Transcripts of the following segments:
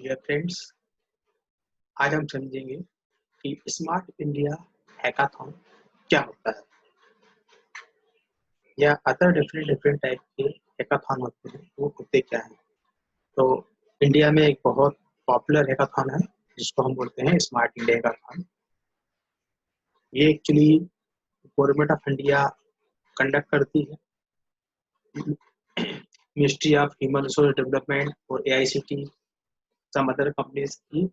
Dear friends, आज हम समझेंगे कि स्मार्ट इंडिया हैकाथॉन क्या होता है या अदर डिफरेंट टाइप के हैकाथॉन होते हैं, वो होते क्या हैं। तो इंडिया में एक बहुत पॉपुलर हैकाथॉन है जिसको हम बोलते हैं स्मार्ट इंडिया हैकाथॉन। ये actually government of India conduct करती है, ministry of human resource development और AICT, सम अदर कंपनीज की,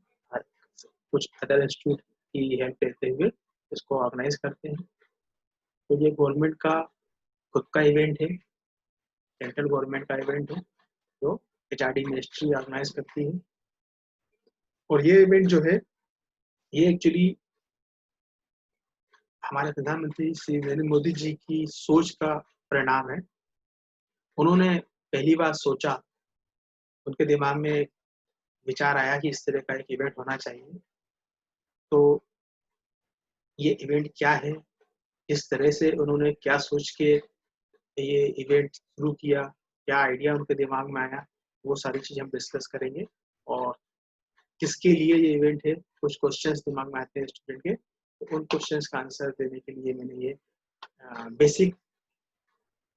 कुछ अदर इंस्टीट्यूट की हेल्प लेते हुए इसको ऑर्गेनाइज करते हैं। तो ये गवर्नमेंट का खुद का इवेंट है, सेंट्रल गवर्नमेंट का इवेंट है जो HRD मिनिस्ट्री ऑर्गेनाइज करती है। और ये इवेंट जो है ये एक्चुअली हमारे प्रधानमंत्री श्री नरेंद्र मोदी जी की सोच का परिणाम है। उन्होंने पहली बार सोचा, उनके दिमाग में विचार आया कि इस तरह का एक इवेंट होना चाहिए। तो ये इवेंट क्या है, इस तरह से उन्होंने क्या सोच के ये इवेंट शुरू किया, क्या आइडिया उनके दिमाग में आया, वो सारी चीज़ हम डिस्कस करेंगे। और किसके लिए ये इवेंट है, कुछ क्वेश्चंस दिमाग में आते हैं स्टूडेंट के, तो उन क्वेश्चंस का आंसर देने के लिए मैंने ये बेसिक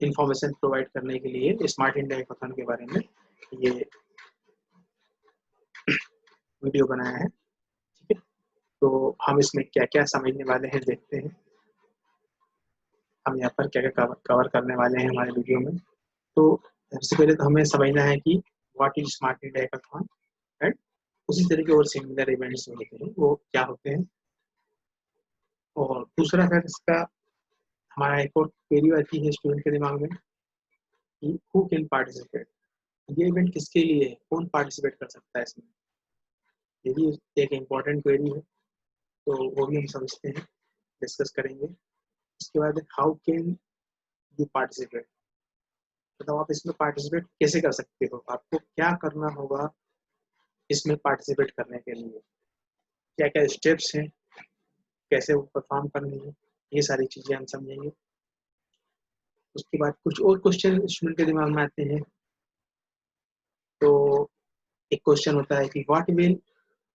इंफॉर्मेशन प्रोवाइड करने के लिए स्मार्ट इंडिया हैकाथॉन के बारे में ये वीडियो बनाया है। ठीक है, तो हम इसमें क्या क्या समझने वाले हैं देखते हैं। हम यहाँ पर क्या क्या कवर करने वाले हैं हमारे वीडियो में। तो सबसे पहले तो हमें समझना है कि what is smart India hackathon and उसी तरह के और सिमिलर इवेंट्स होते हैं वो क्या होते हैं। और दूसरा फिर इसका हमारा एक और क्वेरी आती है स्टूडेंट के दिमाग में कि हु कैन पार्टिसिपेट, ये इवेंट किसके लिए है, कौन पार्टिसिपेट कर सकता है इसमें। ये भी एक इम्पॉर्टेंट क्वेरी है, तो वो भी हम समझते हैं, डिस्कस करेंगे। उसके बाद हाउ कैन यू पार्टिसिपेट, मतलब आप इसमें पार्टिसिपेट कैसे कर सकते हो, आपको क्या करना होगा इसमें पार्टिसिपेट करने के लिए, क्या क्या स्टेप्स हैं, कैसे वो परफॉर्म करनी है, ये सारी चीज़ें हम समझेंगे। उसके बाद कुछ और क्वेश्चन स्टूडेंट के दिमाग में आते हैं। तो एक क्वेश्चन होता है कि what will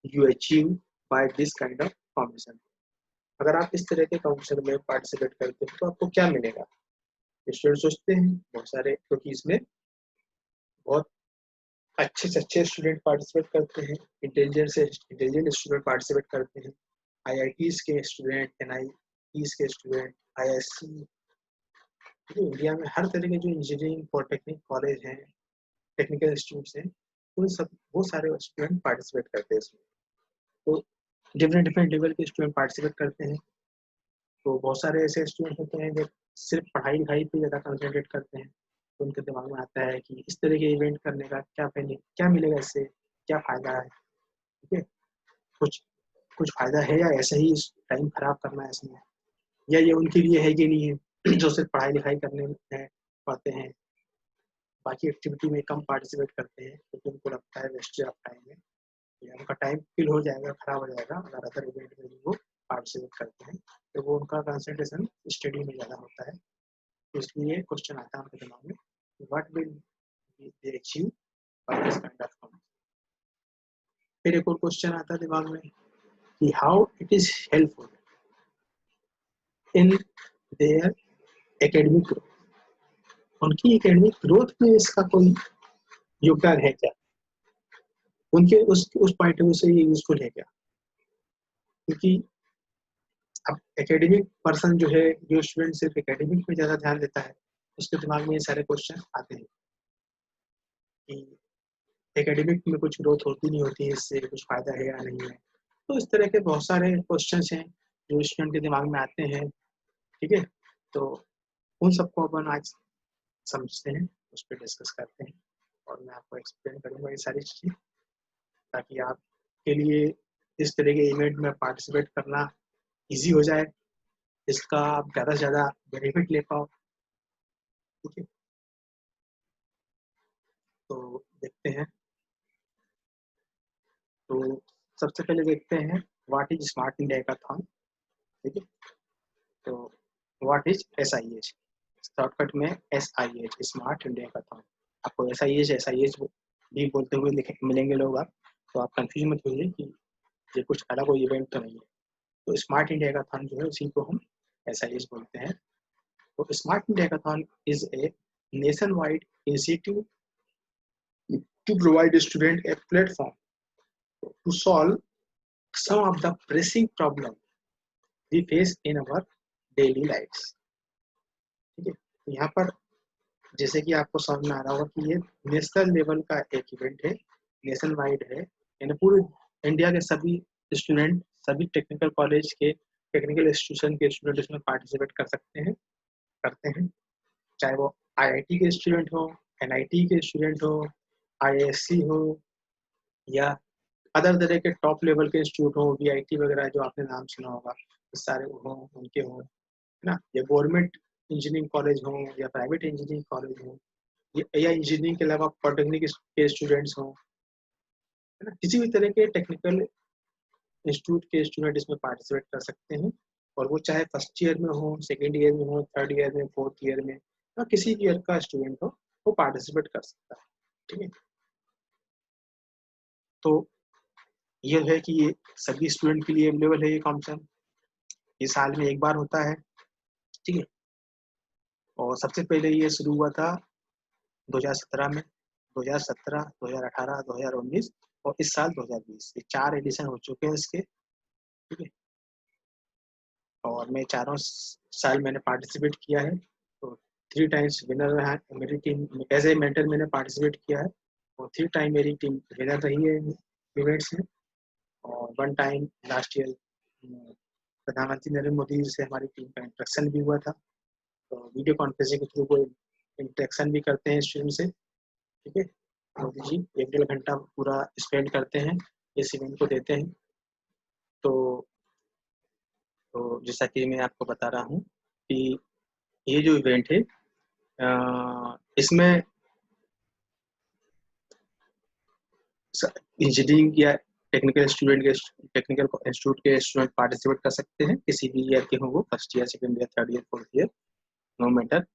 you achieve by this kind of competition, अगर आप इस तरह के कॉम्पिटिशन में पार्टिसिपेट करते हैं तो आपको क्या मिलेगा। स्टूडेंट सोचते हैं बहुत सारे, क्योंकि इसमें बहुत अच्छे से अच्छे स्टूडेंट पार्टिसिपेट करते हैं, इंटेलिजेंट स्टूडेंट पार्टिसिपेट करते हैं, IITs के स्टूडेंट, NITs के स्टूडेंट, ISC, इंडिया में हर तरह के जो इंजीनियरिंग पॉलिटेक्निक कॉलेज हैं, टेक्निकल इंस्टीट्यूट्स हैं, उन सब वो सारे स्टूडेंट पार्टिसिपेट करते हैं इसमें। तो डिफरेंट लेवल के स्टूडेंट पार्टिसिपेट करते हैं। तो बहुत सारे ऐसे स्टूडेंट होते हैं जो सिर्फ पढ़ाई लिखाई पे ज़्यादा कंसंट्रेट करते हैं। तो उनके दिमाग में आता है कि इस तरह के इवेंट करने का क्या मिलेगा, इससे क्या फ़ायदा है। ठीक है, कुछ कुछ फ़ायदा है या ऐसे ही टाइम खराब करना है इसमें, या ये उनके लिए है कि नहीं है जो सिर्फ पढ़ाई लिखाई करने में पढ़ते हैं, बाकी एक्टिविटी में कम पार्टिसिपेट करते हैं, क्योंकि उनको लगता है वेस्ट ऑफ टाइम है, या उनका टाइम किल हो जाएगा, खराब हो जाएगा अगर अदर इवेंट में भी वो पार्टिसिपेट करते हैं। तो वो उनका कंसंट्रेशन स्टडी में ज़्यादा होता है। तो इसलिए क्वेश्चन आता है उनके दिमाग में, what will they achieve by this kind of competition. फिर एक और क्वेश्चन आता है दिमाग में कि how it is helpful in their academic growth, उनकी एकेडमिक ग्रोथ में इसका कोई योगदान है क्या, उनके उस पॉइंट ऑफ व्यू से ये यूजफुल है क्या। क्योंकि अब एकेडमिक पर्सन जो है, जो स्टूडेंट सिर्फ एकेडमिक में ज़्यादा ध्यान देता है, उसके दिमाग में ये सारे क्वेश्चन आते हैं कि एकेडमिक में कुछ ग्रोथ होती नहीं होती है, इससे कुछ फ़ायदा है या नहीं है। तो इस तरह के बहुत सारे क्वेश्चंस हैं जो स्टूडेंट के दिमाग में आते हैं। ठीक है, तो उन सबको अपन आज समझते हैं, उस पर डिस्कस करते हैं, और मैं आपको एक्सप्लेन करूँगा ये सारी चीज़ें, ताकि आपके लिए इस तरह के इवेंट में पार्टिसिपेट करना ईजी हो जाए, इसका आप ज़्यादा से ज़्यादा बेनिफिट ले पाओ। ठीक है, तो देखते हैं। तो सबसे पहले देखते हैं what is smart India hackathon. ठीक है, तो व्हाट इज SIH, शॉर्टकट में SIH, स्मार्ट इंडिया हैकाथॉन। आपको SIH भी बोलते हुए मिलेंगे लोग आप, तो आप कंफ्यूज मत होइए कि ये कुछ अलग कोई इवेंट तो नहीं है। तो स्मार्ट इंडिया हैकाथॉन जो है उसी को हम SIS बोलते हैं। तो smart India hackathon is a nation wide initiative to provide student a platform to solve some of the pressing problem we face in our daily lives। ठीक है, तो यहाँ पर जैसे कि आपको समझ में आ रहा होगा कि ये नेशनल लेवल का एक इवेंट है, नेशन वाइड है, यानी पूरे इंडिया के सभी स्टूडेंट, सभी टेक्निकल कॉलेज के, टेक्निकल इंस्टीट्यूशन के स्टूडेंट इसमें पार्टिसिपेट कर सकते हैं, करते हैं, चाहे वो IIT के स्टूडेंट हो, NIT के स्टूडेंट हो, IISc हो, या अदर तरह के टॉप लेवल के इंस्टीट्यूट हो, VIT वगैरह जो आपने नाम सुना होगा, सारे हो, उनके हो, है ना, या गवर्नमेंट इंजीनियरिंग कॉलेज हो या प्राइवेट इंजीनियरिंग कॉलेज हो, या इंजीनियरिंग के अलावा पॉलिटेक्निक के स्टूडेंट्स हो, है ना, किसी भी तरह के टेक्निकल इंस्टीट्यूट के स्टूडेंट इसमें पार्टिसिपेट कर सकते हैं, और वो चाहे फर्स्ट ईयर में हो, सेकेंड ईयर में हो, थर्ड ईयर में, फोर्थ ईयर में, या किसी ईयर का स्टूडेंट हो, वो पार्टिसिपेट कर सकता है। ठीक है, तो ये है कि ये सभी स्टूडेंट के लिए अवेलेबल है ये कॉम्पिटिशन, ये साल में एक बार होता है। ठीक है, और सबसे पहले ये शुरू हुआ था 2017 में, 2017, 2018, 2019 और इस साल 2020, ये 4 एडिशन हो चुके हैं इसके। ठीक है, और मैं चारों साल मैंने पार्टिसिपेट किया है, तो 3 टाइम्स विनर रहा है मेरी टीम, एज ए मेंटर मैंने पार्टिसिपेट किया है, और 3 टाइम मेरी टीम विनर रही है इवेंट्स में, और 1 टाइम लास्ट ईयर प्रधानमंत्री नरेंद्र मोदी से हमारी टीम का इंटरेक्शन भी हुआ था, तो वीडियो कॉन्फ्रेंसिंग के थ्रू कोई इंटरेक्शन भी करते हैं स्टूडेंट से। ठीक है, मोदी जी 1-1.5 घंटा पूरा स्पेंड करते हैं, इस इवेंट को देते हैं। तो जैसा कि मैं आपको बता रहा हूँ कि ये जो इवेंट है इसमें इंजीनियरिंग या टेक्निकल इंस्टीट्यूट के स्टूडेंट पार्टिसिपेट कर सकते हैं, किसी भी ईयर के हों, वो first year, second year, third year, fourth year, no matter.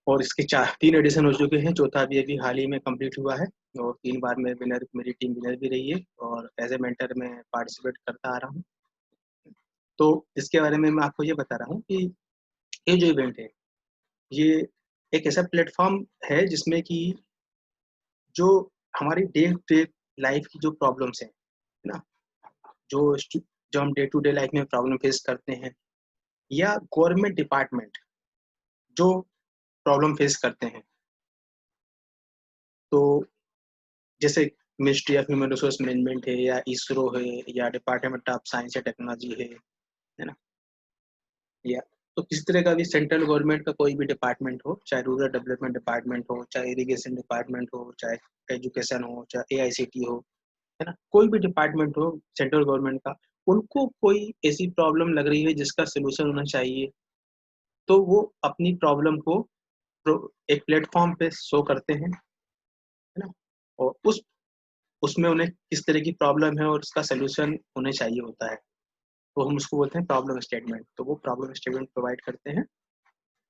और इसके 3 एडिशन हो चुके हैं, चौथा भी अभी हाल ही में कंप्लीट हुआ है, और 3 बार में विनर, मेरी टीम विनर भी रही है, और एज ए मेंटर मैं पार्टिसिपेट करता आ रहा हूँ। तो इसके बारे में मैं आपको ये बता रहा हूँ कि ये जो इवेंट है, ये एक ऐसा प्लेटफॉर्म है जिसमें कि जो हमारी डे टू डे लाइफ की जो प्रॉब्लम्स हैं, है ना, जो हम डे टू डे लाइफ में प्रॉब्लम फेस करते हैं, या गवर्नमेंट डिपार्टमेंट जो प्रॉब्लम फेस करते हैं, तो जैसे ministry of human resource management है, या इसरो है, या department of science and technology है ना, या तो किसी तरह का भी सेंट्रल गवर्नमेंट का कोई भी डिपार्टमेंट हो, चाहे रूरल डेवलपमेंट डिपार्टमेंट हो, चाहे इरिगेशन डिपार्टमेंट हो, चाहे एजुकेशन हो, चाहे AICT हो, है ना, कोई भी डिपार्टमेंट हो सेंट्रल गवर्नमेंट का, उनको कोई ऐसी प्रॉब्लम लग रही है जिसका सोल्यूशन होना चाहिए, तो वो अपनी प्रॉब्लम को एक प्लेटफॉर्म पे शो करते हैं, है ना, और उसमें उन्हें किस तरह की प्रॉब्लम है और उसका सोल्यूशन उन्हें चाहिए होता है, तो हम उसको बोलते हैं प्रॉब्लम स्टेटमेंट। तो वो प्रॉब्लम स्टेटमेंट प्रोवाइड करते हैं,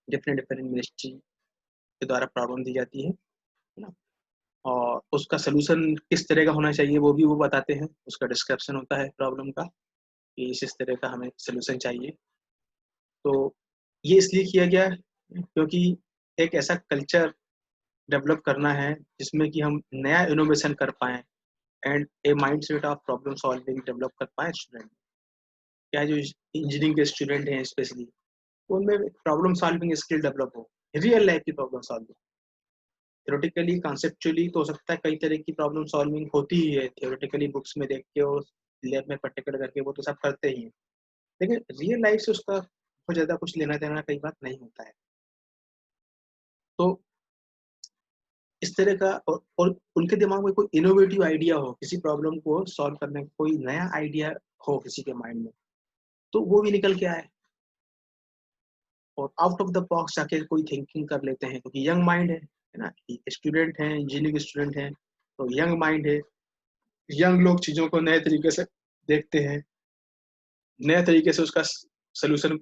डिफरेंट डिफरेंट मिनिस्ट्री के द्वारा प्रॉब्लम दी जाती है ना, और उसका सोल्यूशन किस तरह का होना चाहिए वो भी वो बताते हैं, उसका डिस्क्रिप्शन होता है प्रॉब्लम का कि इस तरह का हमें सोल्यूशन चाहिए। तो ये इसलिए किया गया क्योंकि एक ऐसा कल्चर डेवलप करना है जिसमें कि हम नया इनोवेशन कर पाएँ, and A mindset of problem solving develop कर पाएँ स्टूडेंट। क्या जो इंजीनियरिंग के स्टूडेंट हैं स्पेशली, उनमें प्रॉब्लम सॉल्विंग स्किल डेवलप हो, रियल लाइफ की प्रॉब्लम सॉल्विंग। थ्योरेटिकली, कॉन्सेप्चुअली तो हो सकता है कई तरह की प्रॉब्लम सॉल्विंग होती ही है, थ्योरेटिकली बुक्स में देख के और लैब में प्रैक्टिकल करके वो तो सब करते ही हैं, लेकिन रियल लाइफ से उसका बहुत ज़्यादा कुछ लेना देना कई बार नहीं होता है। तो इस तरह का, और उनके दिमाग में कोई इनोवेटिव आइडिया हो, किसी प्रॉब्लम को सॉल्व करने का कोई नया आइडिया हो किसी के माइंड में, तो वो भी निकल के आए, और आउट ऑफ द बॉक्स जाके कोई थिंकिंग कर लेते हैं, क्योंकि यंग माइंड है ना, स्टूडेंट हैं, इंजीनियरिंग स्टूडेंट हैं, तो यंग माइंड है, यंग लोग चीज़ों को नए तरीके से देखते हैं, नए तरीके से उसका सोल्यूशन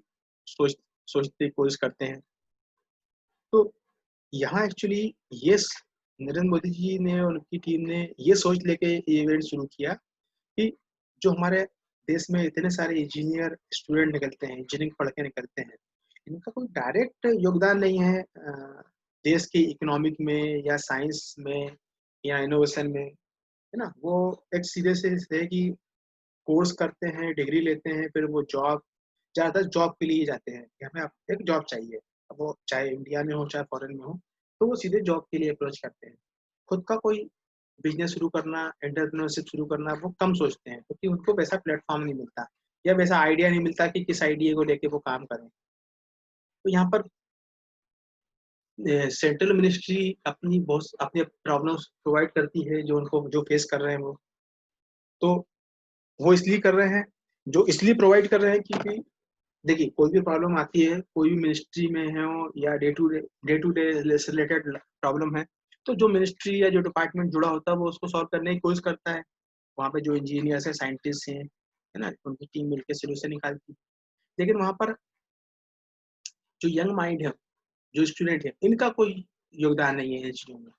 सोचने की कोशिश करते हैं। तो यहाँ एक्चुअली ये नरेंद्र मोदी जी ने और उनकी टीम ने ये सोच लेके ये इवेंट शुरू किया कि जो हमारे देश में इतने सारे इंजीनियर स्टूडेंट निकलते हैं, इंजीनियरिंग पढ़ के निकलते हैं, इनका कोई डायरेक्ट योगदान नहीं है देश की इकोनॉमिक में या साइंस में या इनोवेशन में, है ना? वो एक सीधे से है कि कोर्स करते हैं, डिग्री लेते हैं, फिर वो जॉब, ज़्यादातर जॉब के लिए जाते हैं कि हमें अब एक जॉब चाहिए। अब वो चाहे इंडिया में हो, चाहे फॉरेन में हो, तो वो सीधे जॉब के लिए अप्रोच करते हैं। खुद का कोई बिज़नेस शुरू करना, एंटरप्रेन्योरशिप शुरू करना वो कम सोचते हैं क्योंकि उनको वैसा प्लेटफ़ॉर्म नहीं मिलता या वैसा आइडिया नहीं मिलता कि किस आइडिया को लेके वो काम करें। तो यहाँ पर सेंट्रल मिनिस्ट्री अपनी बहुत अपनी प्रॉब्लम्स प्रोवाइड करती है जो उनको जो फेस कर रहे हैं वो। तो वो इसलिए कर रहे हैं, जो इसलिए प्रोवाइड कर रहे हैं क्योंकि देखिए, कोई भी प्रॉब्लम आती है, कोई भी मिनिस्ट्री में हो या डे टू डे से रिलेटेड प्रॉब्लम है, तो जो मिनिस्ट्री या जो डिपार्टमेंट जुड़ा होता है, वो उसको सॉल्व करने की कोशिश करता है। वहाँ पे जो इंजीनियर्स हैं, साइंटिस्ट हैं, है ना? उनकी टीम मिलके सॉल्यूशन निकालती है। लेकिन वहाँ पर जो यंग माइंड है, जो स्टूडेंट है, इनका कोई योगदान नहीं है इन चीज़ों में।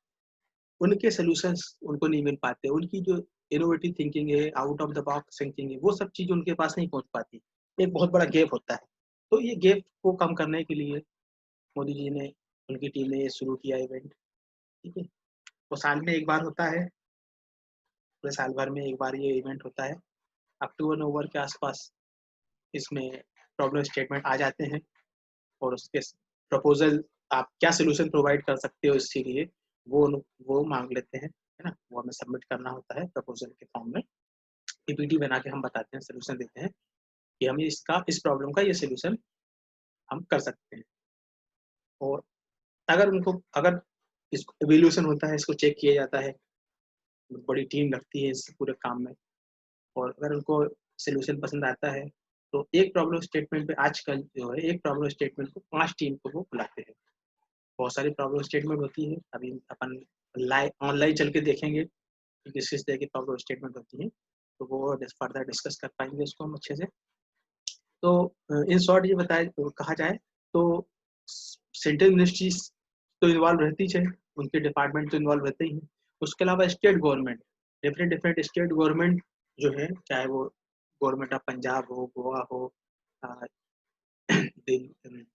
उनके सॉल्यूशंस उनको नहीं मिल पाते। उनकी जो इनोवेटिव थिंकिंग है, out of the box thinking है, वो सब चीज़ उनके पास नहीं पहुँच पाती। एक बहुत बड़ा गैप होता है। तो ये गैप को कम करने के लिए मोदी जी ने, उनकी टीम ने ये शुरू किया इवेंट, ठीक है? वो साल में 1 बार होता है, पूरे साल भर में 1 बार ये इवेंट होता है। अक्टूबर-नवंबर के आसपास इसमें प्रॉब्लम स्टेटमेंट आ जाते हैं और उसके प्रपोज़ल, आप क्या सॉल्यूशन प्रोवाइड कर सकते हो इसके लिए, वो माँग लेते हैं, है ना? वो हमें सबमिट करना होता है प्रपोज़ल के फॉर्म में। पीपीटी बना के हम बताते हैं, सॉल्यूशन देते हैं कि हम इसका इस प्रॉब्लम का ये सॉल्यूशन हम कर सकते हैं। और अगर इसको इवैल्यूएशन होता है, इसको चेक किया जाता है, बड़ी टीम लगती है इस पूरे काम में, और अगर उनको सॉल्यूशन पसंद आता है, तो एक प्रॉब्लम स्टेटमेंट पे आजकल जो है, एक प्रॉब्लम स्टेटमेंट को 5 टीम को वो बुलाते हैं। बहुत सारी प्रॉब्लम स्टेटमेंट होती है, अभी अपन ऑनलाइन चल के देखेंगे कि किस-किस तरह की प्रॉब्लम स्टेटमेंट होती है, तो वो फर्दर डिस्कस कर पाएँगे उसको हम अच्छे से। तो इन शॉर्ट ये कहा जाए तो सेंट्रल मिनिस्ट्रीज़ तो इन्वॉल्व रहती है, उनके डिपार्टमेंट तो इन्वॉल्व रहते ही हैं। उसके अलावा state government, different state government जो है, चाहे वो गवर्नमेंट ऑफ पंजाब हो, गोवा हो, अ, दिल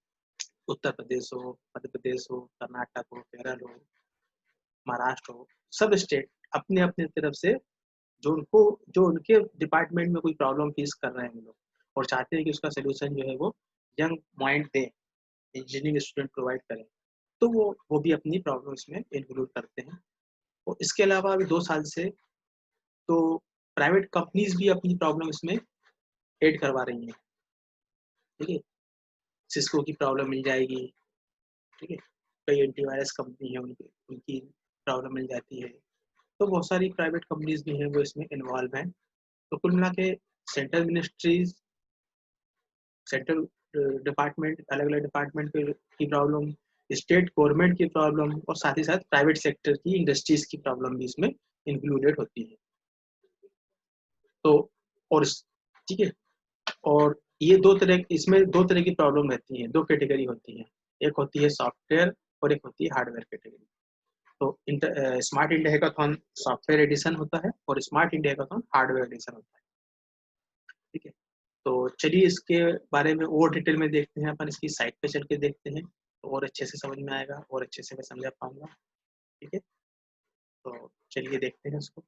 उत्तर प्रदेश हो, मध्य प्रदेश हो, कर्नाटक हो, केरल हो, महाराष्ट्र हो, सब स्टेट अपने-अपने तरफ से जो उनके डिपार्टमेंट में कोई प्रॉब्लम फेस कर रहे हैं वो लोग और चाहते हैं कि उसका सॉल्यूशन जो है वो यंग माइंड दें, इंजीनियरिंग स्टूडेंट प्रोवाइड करें, तो वो भी अपनी प्रॉब्लम इसमें इंक्लूड करते हैं। और इसके अलावा अभी 2 साल से तो प्राइवेट कंपनीज़ भी अपनी प्रॉब्लम इसमें ऐड करवा रही हैं, ठीक है? सिस्को की प्रॉब्लम मिल जाएगी, ठीक है? कई एंटीवायरस कंपनी है, उनकी उनकी प्रॉब्लम मिल जाती है। तो बहुत सारी प्राइवेट कंपनीज़ भी हैं, वो इसमें इन्वॉल्व हैं। तो कुल मिला के सेंट्रल मिनिस्ट्रीज़, सेंट्रल डिपार्टमेंट, अलग-अलग डिपार्टमेंट की प्रॉब्लम, स्टेट गवर्नमेंट की प्रॉब्लम और साथ ही साथ प्राइवेट सेक्टर की इंडस्ट्रीज़ की प्रॉब्लम भी इसमें इंक्लूडेड होती है। तो और इस ठीक है? और ये 2 तरह की प्रॉब्लम रहती हैं, 2 कैटेगरी होती हैं। एक होती है सॉफ्टवेयर और एक होती है हार्डवेयर कैटेगरी। तो smart India hackathon software edition होता है और smart India hackathon hardware edition होता है, ठीक है? तो चलिए इसके बारे में और डिटेल में देखते हैं, अपन इसकी साइट पे चल के देखते हैं, तो और अच्छे से समझ में आएगा और अच्छे से मैं समझा पाऊँगा, ठीक है? तो चलिए देखते हैं इसको।